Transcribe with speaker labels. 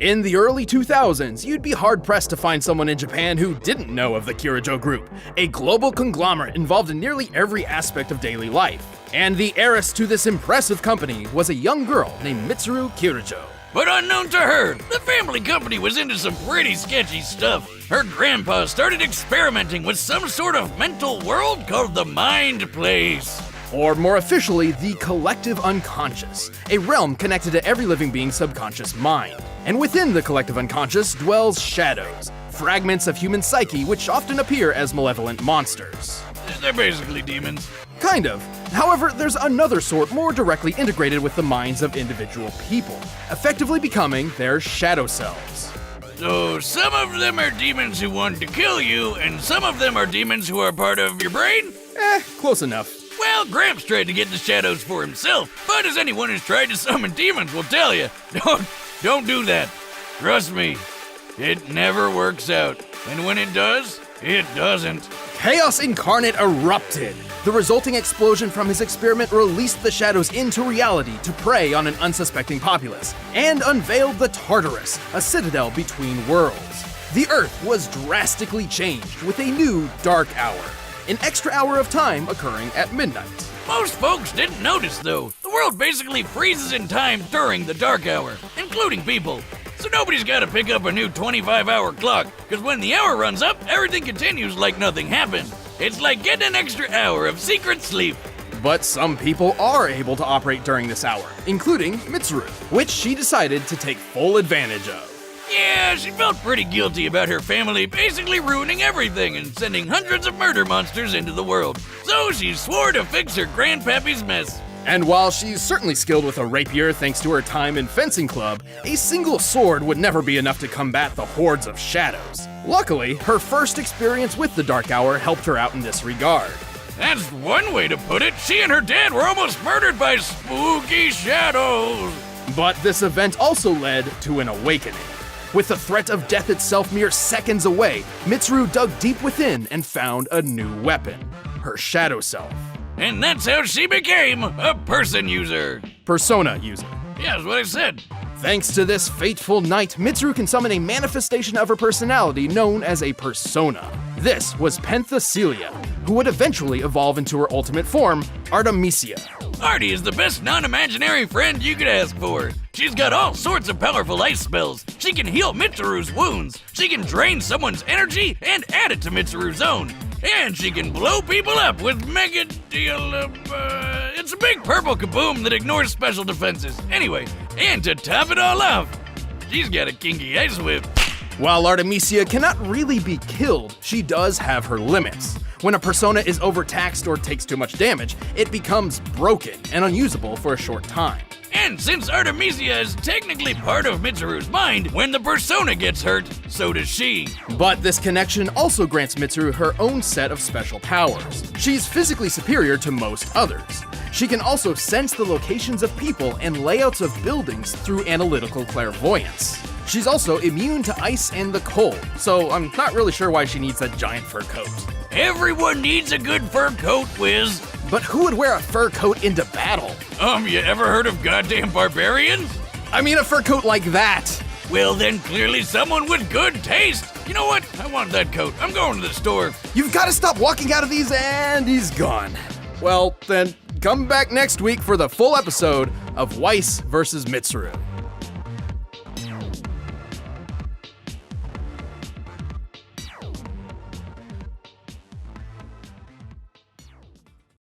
Speaker 1: In the early 2000s, you'd be hard-pressed to find someone in Japan who didn't know of the Kirijo Group, a global conglomerate involved in nearly every aspect of daily life. And the heiress to this impressive company was a young girl named Mitsuru Kirijo.
Speaker 2: But unknown to her, the family company was into some pretty sketchy stuff. Her grandpa started experimenting with some sort of mental world called the Mind Place.
Speaker 1: Or more officially, the collective unconscious, a realm connected to every living being's subconscious mind. And within the collective unconscious dwells shadows, fragments of human psyche which often appear as malevolent monsters.
Speaker 2: They're basically demons.
Speaker 1: Kind of. However, there's another sort more directly integrated with the minds of individual people, effectively becoming their shadow selves.
Speaker 2: So some of them are demons who want to kill you, and some of them are demons who are part of your brain?
Speaker 1: Close enough.
Speaker 2: Well, Gramps tried to get the shadows for himself, but as anyone who's tried to summon demons will tell you, don't do that. Trust me, it never works out. And when it does, it doesn't.
Speaker 1: Chaos incarnate erupted. The resulting explosion from his experiment released the shadows into reality to prey on an unsuspecting populace, and unveiled the Tartarus, a citadel between worlds. The Earth was drastically changed with a new dark hour, an extra hour of time occurring at midnight.
Speaker 2: Most folks didn't notice, though. The world basically freezes in time during the dark hour, including people. So nobody's got to pick up a new 25-hour clock, because when the hour runs up, everything continues like nothing happened. It's like getting an extra hour of secret sleep.
Speaker 1: But some people are able to operate during this hour, including Mitsuru, which she decided to take full advantage of.
Speaker 2: Yeah, she felt pretty guilty about her family basically ruining everything and sending hundreds of murder monsters into the world. So she swore to fix her grandpappy's mess.
Speaker 1: And while she's certainly skilled with a rapier thanks to her time in fencing club, a single sword would never be enough to combat the hordes of shadows. Luckily, her first experience with the Dark Hour helped her out in this regard.
Speaker 2: That's one way to put it. She and her dad were almost murdered by spooky shadows.
Speaker 1: But this event also led to an awakening. With the threat of death itself mere seconds away, Mitsuru dug deep within and found a new weapon, her shadow self.
Speaker 2: And that's how she became a person user.
Speaker 1: Persona user.
Speaker 2: Yeah, that's what I said.
Speaker 1: Thanks to this fateful night, Mitsuru can summon a manifestation of her personality known as a persona. This was Penthesilea, who would eventually evolve into her ultimate form, Artemisia.
Speaker 2: Artie is the best non-imaginary friend you could ask for. She's got all sorts of powerful ice spells. She can heal Mitsuru's wounds. She can drain someone's energy and add it to Mitsuru's own. And she can blow people up with mega deal. It's a big purple kaboom that ignores special defenses. Anyway, and to top it all off, she's got a kinky ice whip.
Speaker 1: While Artemisia cannot really be killed, she does have her limits. When a persona is overtaxed or takes too much damage, it becomes broken and unusable for a short time.
Speaker 2: And since Artemisia is technically part of Mitsuru's mind, when the persona gets hurt, so does she.
Speaker 1: But this connection also grants Mitsuru her own set of special powers. She's physically superior to most others. She can also sense the locations of people and layouts of buildings through analytical clairvoyance. She's also immune to ice and the cold, so I'm not really sure why she needs that giant fur coat.
Speaker 2: Everyone needs a good fur coat, Wiz.
Speaker 1: But who would wear a fur coat into battle?
Speaker 2: You ever heard of goddamn barbarians?
Speaker 1: I mean a fur coat like that.
Speaker 2: Well, then clearly someone with good taste. You know what? I want that coat. I'm going to the store.
Speaker 1: You've got to stop walking out of these, and he's gone. Well, then come back next week for the full episode of Weiss vs. Mitsuru.